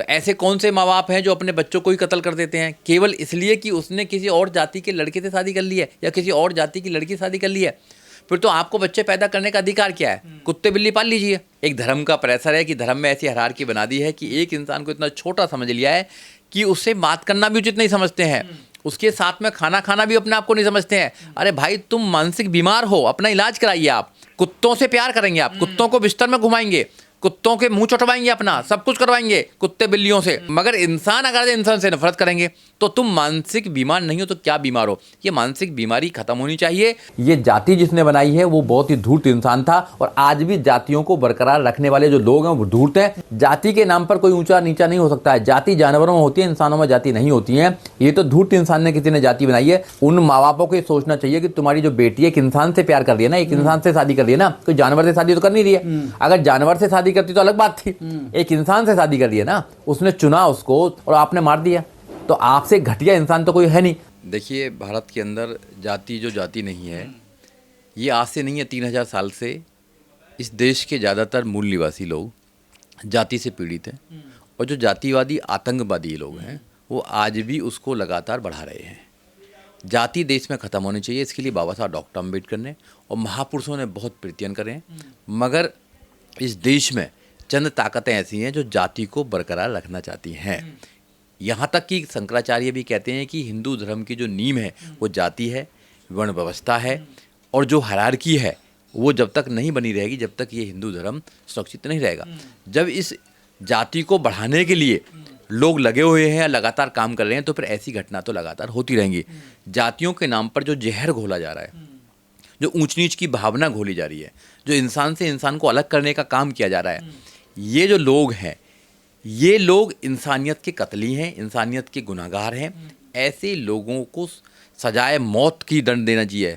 तो ऐसे कौन से माँ बाप हैं जो अपने बच्चों को ही कत्ल कर देते हैं केवल इसलिए कि उसने किसी और जाति के लड़के से शादी कर ली है या किसी और जाति की लड़की से शादी कर ली है? फिर तो आपको बच्चे पैदा करने का अधिकार क्या है? कुत्ते बिल्ली पाल लीजिए। एक धर्म का प्रेशर है कि धर्म में ऐसी हायरार्की बना दी है कि एक इंसान को इतना छोटा समझ लिया है कि उससे बात करना भी उचित नहीं समझते हैं, उसके साथ में खाना खाना भी अपने आप को नहीं समझते हैं। अरे भाई, तुम मानसिक बीमार हो, अपना इलाज कराइए। आप कुत्तों से प्यार करेंगे, आप कुत्तों को बिस्तर में घुमाएंगे, कुत्तों के मुंह चटवाएंगे, अपना सब कुछ करवाएंगे कुत्ते बिल्लियों से, मगर इंसान अगर इंसान से नफरत करेंगे तो तुम मानसिक बीमार नहीं हो तो क्या बीमार हो? ये मानसिक बीमारी खत्म होनी चाहिए। ये जाति जिसने बनाई है वो बहुत ही धूर्त इंसान था और आज भी जातियों को बरकरार रखने वाले जो लोग हैं वो धूर्त हैं। जाति के नाम पर कोई ऊंचा नीचा नहीं हो सकता है। जाति जानवरों में होती है, इंसानों में जाति नहीं होती है। ये तो धूर्त इंसान ने किसी ने जाति बनाई है। उन माँ बापों को सोचना चाहिए कि तुम्हारी जो बेटी एक इंसान से प्यार कर रही है ना, एक इंसान से शादी कर रही है ना, कोई जानवर से शादी तो कर नहीं रही है। अगर जानवर से शादी करती तो अलग बात थी, एक इंसान से शादी कर रही है ना, उसने चुना उसको और आपने मार दिया, तो आपसे घटिया इंसान तो कोई है नहीं। देखिए, भारत के अंदर जाति जो जाति नहीं है, ये आज से नहीं है, 3000 साल से इस देश के ज़्यादातर मूल निवासी लोग जाति से पीड़ित हैं और जो जातिवादी आतंकवादी लोग हैं वो आज भी उसको लगातार बढ़ा रहे हैं। जाति देश में ख़त्म होनी चाहिए, इसके लिए बाबा साहब डॉक्टर अम्बेडकर ने और महापुरुषों ने बहुत प्रयत्न करे हैं, मगर इस देश में चंद ताकतें ऐसी हैं जो जाति को बरकरार रखना चाहती हैं। यहाँ तक कि शंकराचार्य भी कहते हैं कि हिंदू धर्म की जो नींव है वो जाति है, वर्ण व्यवस्था है, और जो हायरार्की है वो जब तक नहीं बनी रहेगी जब तक ये हिंदू धर्म सुरक्षित नहीं रहेगा। जब इस जाति को बढ़ाने के लिए लोग लगे हुए हैं, लगातार काम कर रहे हैं, तो फिर ऐसी घटना तो लगातार होती रहेंगी। जातियों के नाम पर जो जहर घोला जा रहा है, जो ऊंच नीच की भावना घोली जा रही है, जो इंसान से इंसान को अलग करने का काम किया जा रहा है, ये जो लोग हैं ये लोग इंसानियत के कतली हैं, इंसानियत के गुनहगार हैं। ऐसे लोगों को सजाए मौत की दंड देना चाहिए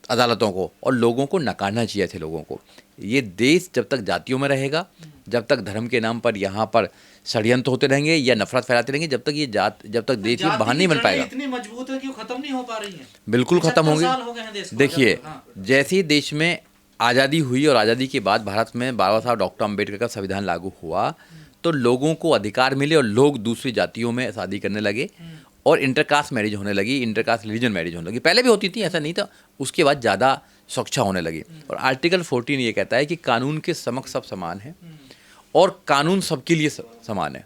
अदालतों को, और लोगों को नकारना चाहिए ऐसे लोगों को। ये देश जब तक जातियों में रहेगा, जब तक धर्म के नाम पर यहाँ पर षड्यंत्र होते रहेंगे या नफरत फैलाते रहेंगे, जब तक देश ही बाहर नहीं बन पाएगा। इतनी मजबूत है कि वो खत्म नहीं हो पा रही है। बिल्कुल खत्म होंगे। देखिए, जैसे ही देश में आज़ादी हुई और आज़ादी के बाद भारत में बाबा साहब डॉक्टर अम्बेडकर का संविधान लागू हुआ तो लोगों को अधिकार मिले और लोग दूसरी जातियों में शादी करने लगे और इंटरकास्ट मैरिज होने लगी, इंटरकास्ट रिलीजन मैरिज होने लगी। पहले भी होती थी, ऐसा नहीं था, उसके बाद ज़्यादा सुरक्षा होने लगी। और आर्टिकल 14 ये कहता है कि कानून के समक्ष सब समान हैं और कानून सबके लिए समान है।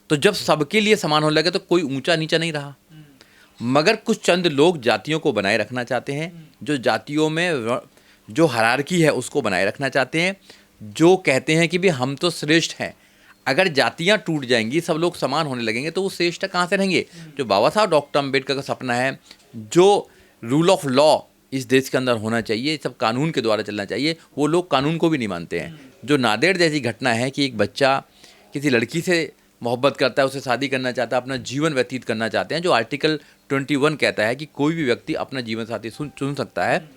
तो जब सबके लिए समान होने लगे तो कोई ऊंचा नीचा नहीं रहा, मगर कुछ चंद लोग जातियों को बनाए रखना चाहते हैं, जो जातियों में जो हायरार्की है उसको बनाए रखना चाहते हैं, जो कहते हैं कि भी हम तो श्रेष्ठ हैं। अगर जातियां टूट जाएंगी, सब लोग समान होने लगेंगे, तो वो श्रेष्ठ कहाँ से रहेंगे? जो बाबा साहब डॉक्टर अम्बेडकर का सपना है, जो रूल ऑफ लॉ इस देश के अंदर होना चाहिए, सब कानून के द्वारा चलना चाहिए, वो लोग कानून को भी नहीं मानते हैं। जो नांदेड़ जैसी घटना है कि एक बच्चा किसी लड़की से मोहब्बत करता है, उससे शादी करना चाहता है, अपना जीवन व्यतीत करना चाहते हैं, जो आर्टिकल 21 कहता है कि कोई भी व्यक्ति अपना जीवन साथी चुन सकता है,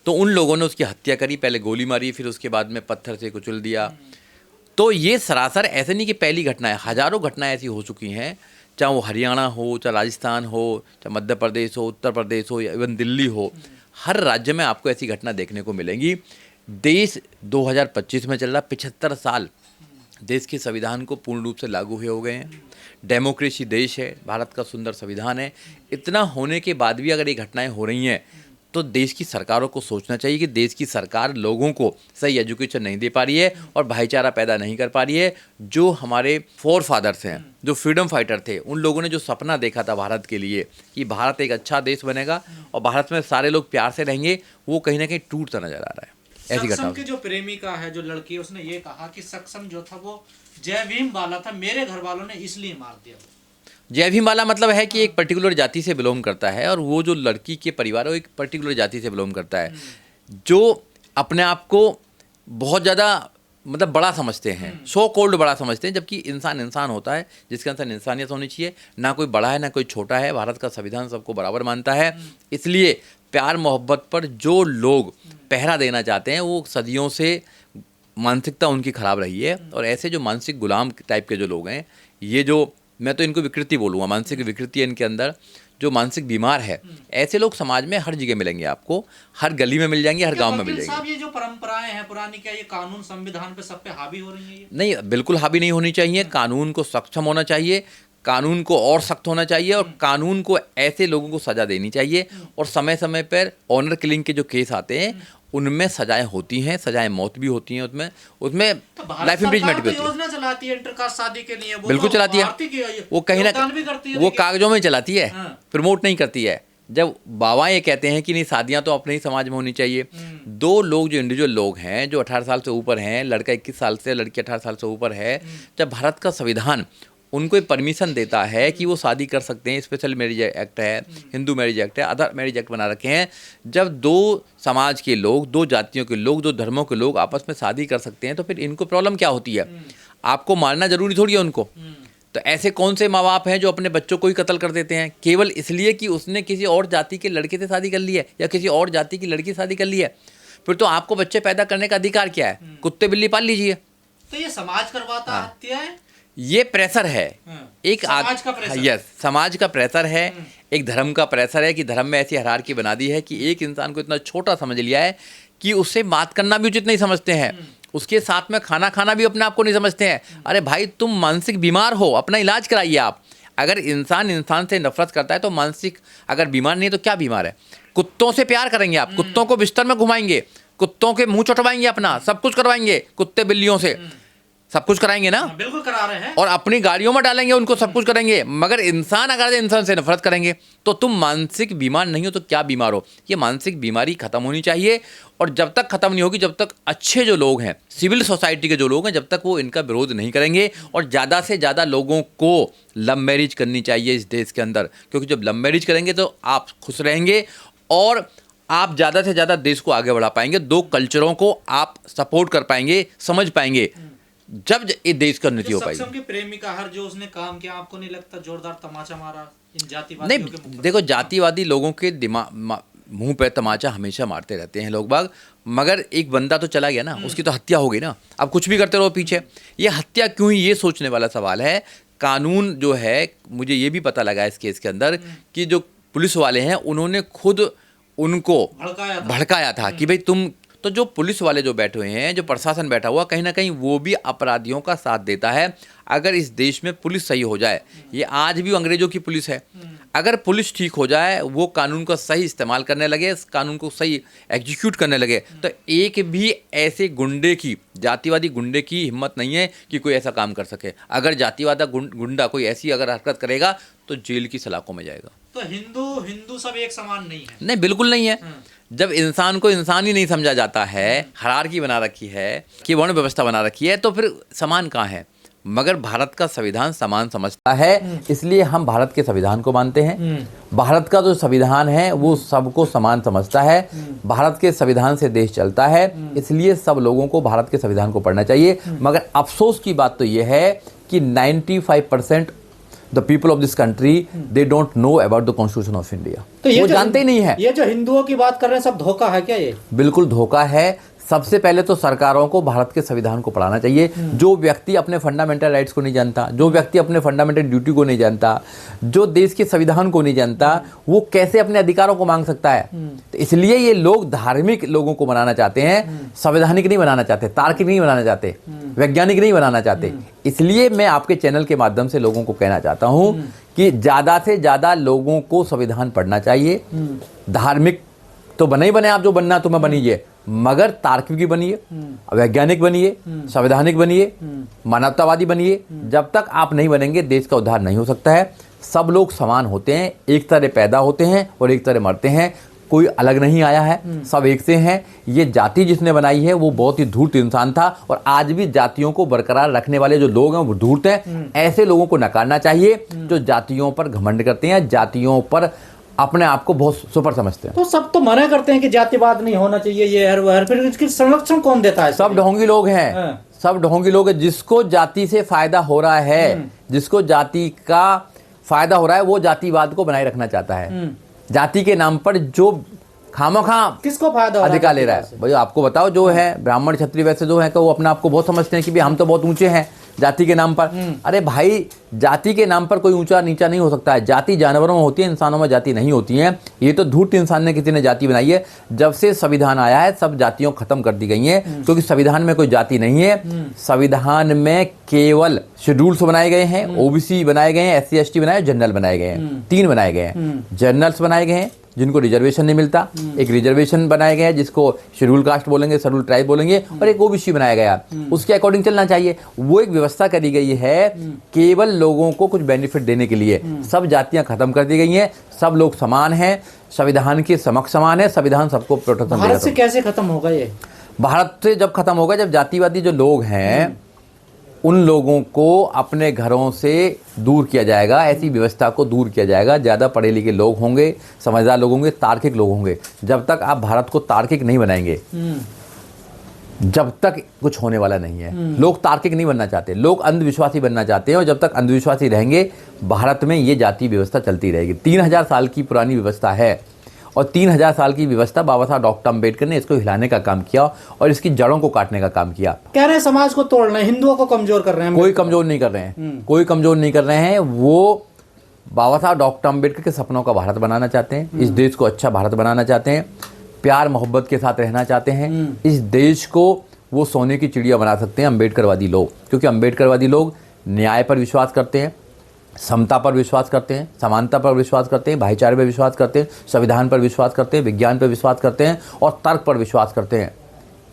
तो उन लोगों ने उसकी हत्या करी, पहले गोली मारी, फिर उसके बाद में पत्थर से कुचल दिया। तो ये सरासर ऐसे नहीं कि पहली घटना है, हज़ारों घटनाएं ऐसी हो चुकी हैं, चाहे वो हरियाणा हो, चाहे राजस्थान हो, चाहे मध्य प्रदेश हो, उत्तर प्रदेश हो, या इवन दिल्ली हो, हर राज्य में आपको ऐसी घटना देखने को मिलेंगी। देश 2025 में चल रहा, 75 साल देश के संविधान को पूर्ण रूप से लागू हुए हो गए हैं। डेमोक्रेसी देश है, भारत का सुंदर संविधान है। इतना होने के बाद भी अगर ये घटनाएं हो रही हैं तो देश की सरकारों को सोचना चाहिए कि देश की सरकार लोगों को सही एजुकेशन नहीं दे पा रही है और भाईचारा पैदा नहीं कर पा रही है। जो हमारे फोर फादर्स हैं, जो फ्रीडम फाइटर थे, उन लोगों ने जो सपना देखा था भारत के लिए कि भारत एक अच्छा देश बनेगा और भारत में सारे लोग प्यार से रहेंगे, वो कहीं ना कहीं टूटता नजर आ रहा है। ऐसी घटना के जो प्रेमिका है, जो लड़की, उसने ये कहा कि सक्षम जो था वो जय भीम वाला था, मेरे घर वालों ने इसलिए मार दिया। जय भीम वाला मतलब है कि एक पर्टिकुलर जाति से बिलोंग करता है और वो जो लड़की के परिवार है वो एक पर्टिकुलर जाति से बिलोंग करता है, जो अपने आप को बहुत ज़्यादा मतलब बड़ा समझते हैं, सो कॉल्ड बड़ा समझते हैं, जबकि इंसान इंसान होता है जिसके अंदर इंसानियत होनी चाहिए। ना कोई बड़ा है ना कोई छोटा है, भारत का संविधान सबको बराबर मानता है। इसलिए प्यार मोहब्बत पर जो लोग पहरा देना चाहते हैं वो सदियों से मानसिकता उनकी खराब रही है। और ऐसे जो मानसिक गुलाम टाइप के जो लोग हैं, ये जो मैं तो इनको विकृति बोलूँगा, मानसिक विकृति है इनके अंदर, जो मानसिक बीमार है, ऐसे लोग समाज में हर जगह मिलेंगे आपको, हर गली में मिल जाएंगे, हर गांव में मिल वकील साहब, जाएंगे। ये जो परंपराएं हैं पुरानी, क्या ये कानून संविधान पे सब पे हावी हो रही है ये? नहीं, बिल्कुल हावी नहीं होनी चाहिए। कानून को सक्षम होना चाहिए, कानून को और सख्त होना चाहिए, और कानून को ऐसे लोगों को सजा देनी चाहिए। और समय समय पर ऑनर किलिंग के जो केस आते हैं उनमें सजाएं होती हैं, सजाएं मौत भी होती हैं, उसमें तो भारत लाइफ इंप्रिजमेंट भी सरकार तो होती है। योजना चलाती है इंटरकास्ट शादी के लिए, वो बिल्कुल तो चलाती है, भारतीय की वो कहीं ना योगदान भी करती है, वो देखिए। कागजों में चलाती है, हाँ। प्रमोट नहीं करती है। जब बाबा ये कहते हैं कि नहीं, शादियां तो अपने ही समाज में होनी चाहिए। दो लोग जो इंडिविजुअल लोग हैं, जो 18 साल से ऊपर हैं, लड़का 21 साल से, लड़की 18 साल से ऊपर है, जब भारत का संविधान उनको परमिशन देता है कि वो शादी कर सकते हैं, स्पेशल मैरिज एक्ट है, हिंदू मैरिज एक्ट है, अदर मैरिज एक्ट बना रखे हैं, जब दो समाज के लोग, दो जातियों के लोग, दो धर्मों के लोग आपस में शादी कर सकते हैं, तो फिर इनको प्रॉब्लम क्या होती है? आपको मारना जरूरी थोड़ी है उनको। तो ऐसे कौन से माँ बाप हैं जो अपने बच्चों को ही कत्ल कर देते हैं केवल इसलिए कि उसने किसी और जाति के लड़के से शादी कर ली है या किसी और जाति की लड़की से शादी कर ली है? फिर तो आपको बच्चे पैदा करने का अधिकार क्या है? कुत्ते बिल्ली पाल लीजिए। तो ये समाज करवाता हत्या है, ये प्रेशर है, एक समाज का प्रेशर। यस, समाज का प्रेशर है, एक धर्म का प्रेशर है कि धर्म में ऐसी हायरार्की बना दी है कि एक इंसान को इतना छोटा समझ लिया है कि उससे बात करना भी उचित नहीं समझते हैं, उसके साथ में खाना खाना भी अपने आप को नहीं समझते हैं। अरे भाई, तुम मानसिक बीमार हो, अपना इलाज कराइए आप। अगर इंसान इंसान से नफरत करता है तो मानसिक अगर बीमार नहीं है तो क्या बीमार है? कुत्तों से प्यार करेंगे आप, कुत्तों को बिस्तर में घुमाएंगे, कुत्तों के मुंह चटवाएंगे, अपना सब कुछ करवाएंगे, कुत्ते बिल्लियों से सब कुछ कराएंगे ना, बिल्कुल करा रहे हैं, और अपनी गाड़ियों में डालेंगे उनको, सब कुछ करेंगे। मगर इंसान अगर इंसान से नफरत करेंगे तो तुम मानसिक बीमार नहीं हो तो क्या बीमार हो? ये मानसिक बीमारी खत्म होनी चाहिए। और जब तक खत्म नहीं होगी, जब तक अच्छे जो लोग हैं, सिविल सोसाइटी के जो लोग हैं, जब तक वो इनका विरोध नहीं करेंगे। और ज़्यादा से ज़्यादा लोगों को लव मैरिज करनी चाहिए इस देश के अंदर, क्योंकि जब लव मैरिज करेंगे तो आप खुश रहेंगे और आप ज़्यादा से ज़्यादा देश को आगे बढ़ा पाएंगे, दो कल्चरों को आप सपोर्ट कर पाएंगे, समझ पाएंगे, जब ये देश का उन्नति हो पाएगी। सक्षम की प्रेमिका हर जो उसने काम किया, आपको नहीं लगता जोरदार तमाचा मारा इन जातिवादियों के मुंह नहीं, पर? देखो, जातिवादी लोगों के दिमाग मुंह पे तमाचा हमेशा मारते रहते हैं लोग बाग, मगर एक बंदा तो चला गया ना, उसकी तो हत्या हो गई ना। अब कुछ भी करते रहो पीछे, ये हत्या क्यों हुई, ये सोचने वाला सवाल है। कानून जो है, मुझे ये भी पता लगा इस केस के अंदर कि जो पुलिस वाले हैं उन्होंने खुद उनको भड़काया था कि भाई तुम, तो जो पुलिस वाले जो बैठे हुए हैं, जो प्रशासन बैठा हुआ, कहीं ना कहीं वो भी अपराधियों का साथ देता है। अगर इस देश में पुलिस सही हो जाए, ये आज भी अंग्रेजों की पुलिस है, अगर पुलिस ठीक हो जाए, वो कानून का सही इस्तेमाल करने लगे, इस कानून को सही एग्जीक्यूट करने लगे, तो एक भी ऐसे गुंडे की, जातिवादी गुंडे की हिम्मत नहीं है कि कोई ऐसा काम कर सके। अगर जातिवादा गुंडा कोई ऐसी अगर हरकत करेगा तो जेल की सलाखों में जाएगा। तो हिंदू सब एक समान नहीं है? नहीं, बिल्कुल नहीं है। जब इंसान को इंसान ही नहीं समझा जाता है, हायरार्की बना रखी है, कि वर्ण व्यवस्था बना रखी है, तो फिर समान कहाँ है? मगर भारत का संविधान समान समझता है, इसलिए हम भारत के संविधान को मानते हैं। भारत का जो संविधान है वो सबको समान समझता है। भारत के संविधान से देश चलता है, इसलिए सब लोगों को भारत के संविधान को पढ़ना चाहिए। मगर अफसोस की बात तो ये है कि 95% the people of this country they don't know about the constitution of India. तो ये वो जानते ही नहीं है। ये जो हिंदुओं की बात कर रहे हैं, सब धोखा है क्या ये? बिल्कुल धोखा है। सबसे पहले तो सरकारों को भारत के संविधान को पढ़ाना चाहिए। जो व्यक्ति अपने फंडामेंटल राइट्स को नहीं जानता, जो व्यक्ति अपने फंडामेंटल ड्यूटी को नहीं जानता, जो देश के संविधान को नहीं जानता, वो कैसे अपने अधिकारों को मांग सकता है? तो इसलिए ये लोग धार्मिक लोगों को बनाना चाहते हैं, संवैधानिक नहीं बनाना चाहते, तार्किक नहीं बनाना चाहते, वैज्ञानिक नहीं बनाना चाहते। इसलिए मैं आपके चैनल के माध्यम से लोगों को कहना चाहता हूँ कि ज़्यादा से ज़्यादा लोगों को संविधान पढ़ना चाहिए। धार्मिक तो बने ही बने, आप जो बनना तुम्हें बनीजिए, मगर तार्किक भी बनिए, वैज्ञानिक बनिए, संवैधानिक बनिए, मानवतावादी बनिए। जब तक आप नहीं बनेंगे, देश का उद्धार नहीं हो सकता है। सब लोग समान होते हैं, एक तरह पैदा होते हैं और एक तरह मरते हैं, कोई अलग नहीं आया है, सब एक से हैं। ये जाति जिसने बनाई है वो बहुत ही धूर्त इंसान था, और आज भी जातियों को बरकरार रखने वाले जो लोग हैं वो धूर्त हैं। ऐसे लोगों को नकारना चाहिए जो जातियों पर घमंड करते हैं, जातियों पर अपने आप को बहुत सुपर समझते हैं। तो सब तो मना करते हैं कि जातिवाद नहीं होना चाहिए, ये हर वह, फिर इसकी संरक्षण कौन देता है? सब ढोंगी लोग हैं, सब ढोंगी लोग हैं। जिसको जाति से फायदा हो रहा है, जिसको जाति का फायदा हो रहा है, वो जातिवाद को बनाए रखना चाहता है। जाति के नाम पर जो खामोखा किसको फायदा अधिकार ले रहा है, भाई आपको बताओ। जो है ब्राह्मण क्षत्रिय वैसे जो है, वो अपने आप को बहुत समझते हैं कि भाई हम तो बहुत ऊंचे हैं, जाति के नाम पर। अरे भाई, जाति के नाम पर कोई ऊंचा नीचा नहीं हो सकता है। जाति जानवरों में होती है, इंसानों में जाति नहीं होती है। ये तो धूर्त इंसान ने किसी ने जाति बनाई है। जब से संविधान आया है सब जातियों खत्म कर दी गई हैं, क्योंकि संविधान में कोई जाति नहीं है। संविधान में केवल शेड्यूल्स बनाए गए हैं, ओबीसी बनाए गए हैं, SC ST बनाए, जनरल बनाए गए हैं, 3 बनाए गए हैं। जनरल्स बनाए गए हैं जिनको रिजर्वेशन नहीं मिलता, एक रिजर्वेशन बनाया गया है जिसको शेड्यूल कास्ट बोलेंगे, शेड्यूल ट्राइब बोलेंगे, और एक ओबीसी बनाया गया, उसके अकॉर्डिंग चलना चाहिए। वो एक व्यवस्था करी गई है केवल लोगों को कुछ बेनिफिट देने के लिए। सब जातियां खत्म कर दी गई हैं, सब लोग समान हैं, संविधान के समक्ष समान है, संविधान सबको प्रोटेक्शन देगा। भारत से कैसे खत्म होगा ये? भारत से जब खत्म होगा जब जातिवादी जो लोग हैं उन लोगों को अपने घरों से दूर किया जाएगा, ऐसी व्यवस्था को दूर किया जाएगा। ज़्यादा पढ़े लिखे लोग होंगे, समझदार लोग होंगे, तार्किक लोग होंगे। जब तक आप भारत को तार्किक नहीं बनाएंगे, जब तक कुछ होने वाला नहीं है। लोग तार्किक नहीं बनना चाहते, लोग अंधविश्वासी बनना चाहते हैं, और जब तक अंधविश्वासी रहेंगे भारत में ये जाति व्यवस्था चलती रहेगी। 3000 साल की पुरानी व्यवस्था है, और 3000 साल की व्यवस्था बाबा साहब डॉक्टर अम्बेडकर ने इसको हिलाने का काम किया और इसकी जड़ों को काटने का काम किया। कह रहे हैं समाज को तोड़ना है, हिंदुओं को कमजोर कर रहे हैं। कोई कमजोर नहीं कर रहे हैं, कोई कमजोर नहीं कर रहे हैं। वो बाबा साहब डॉक्टर अम्बेडकर के सपनों का भारत बनाना चाहते हैं, इस देश को अच्छा भारत बनाना चाहते हैं, प्यार मोहब्बत के साथ रहना चाहते हैं। इस देश को वो सोने की चिड़िया बना सकते हैं अम्बेडकरवादी लोग, क्योंकि अम्बेडकरवादी लोग न्याय पर विश्वास करते हैं, समता पर विश्वास करते हैं, समानता पर विश्वास करते हैं, भाईचारे पर विश्वास करते हैं, संविधान पर विश्वास करते हैं, विज्ञान पर विश्वास करते हैं, और तर्क पर विश्वास करते हैं।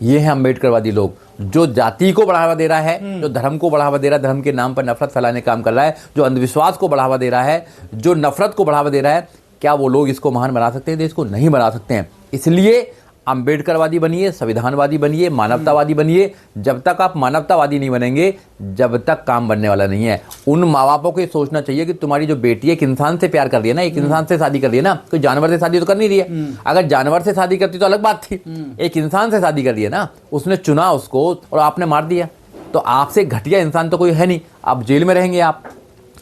ये है अम्बेडकरवादी लोग। जो जाति को बढ़ावा दे रहा है, जो धर्म को बढ़ावा दे रहा है, धर्म के नाम पर नफरत फैलाने का काम कर रहा है, जो अंधविश्वास को बढ़ावा दे रहा है, जो नफरत को बढ़ावा दे रहा है, क्या वो लोग इसको महान बना सकते हैं? देश को नहीं बना सकते हैं। इसलिए अम्बेडकरवादी बनिए, संविधानवादी बनिए, मानवतावादी बनिए। जब तक आप मानवतावादी नहीं बनेंगे, जब तक काम बनने वाला नहीं है। उन माँ बापों को ये सोचना चाहिए कि तुम्हारी जो बेटी एक इंसान से प्यार कर रही है ना, एक इंसान से शादी कर रही है ना, कोई जानवर से शादी तो कर नहीं रही है। अगर जानवर से शादी करती तो अलग बात थी, एक इंसान से शादी कर रही है ना, उसने चुना उसको और आपने मार दिया, तो आपसे घटिया इंसान तो कोई है नहीं, आप जेल में रहेंगे आप।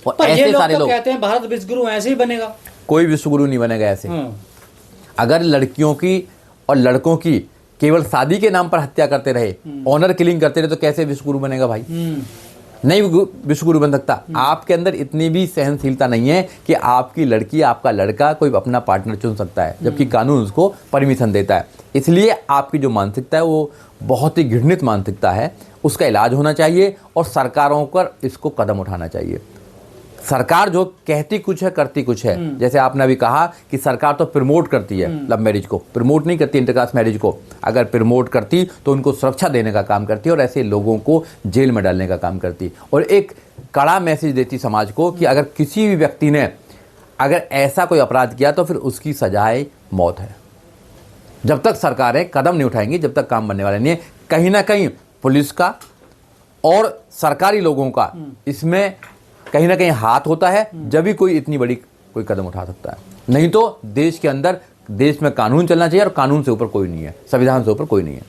और ऐसे सारे लोग कहते हैं भारत विश्वगुरु ऐसे ही बनेगा। कोई विश्वगुरु नहीं बनेगा ऐसे। अगर लड़कियों की और लड़कों की केवल शादी के नाम पर हत्या करते रहे, ऑनर किलिंग करते रहे, तो कैसे विश्वगुरु बनेगा भाई? नहीं विश्वगुरु बन सकता। आपके अंदर इतनी भी सहनशीलता नहीं है कि आपकी लड़की, आपका लड़का कोई अपना पार्टनर चुन सकता है, जबकि कानून उसको परमिशन देता है। इसलिए आपकी जो मानसिकता है वो बहुत ही घृणित मानसिकता है, उसका इलाज होना चाहिए और सरकारों पर इसको कदम उठाना चाहिए। सरकार जो कहती कुछ है करती कुछ है। जैसे आपने अभी कहा कि सरकार तो प्रमोट करती है लव मैरिज को, प्रमोट नहीं करती इंटरकास्ट मैरिज को। अगर प्रमोट करती तो उनको सुरक्षा देने का काम करती है और ऐसे लोगों को जेल में डालने का काम करती, और एक कड़ा मैसेज देती समाज को कि अगर किसी भी व्यक्ति ने अगर ऐसा कोई अपराध किया तो फिर उसकी सजाए मौत है। जब तक सरकारें कदम नहीं उठाएंगी, जब तक काम बनने वाला नहीं है। कहीं ना कहीं पुलिस का और सरकारी लोगों का इसमें कहीं ना कहीं हाथ होता है, जब भी कोई इतनी बड़ी कोई कदम उठा सकता है। नहीं तो देश के अंदर, देश में कानून चलना चाहिए, और कानून से ऊपर कोई नहीं है, संविधान से ऊपर कोई नहीं है।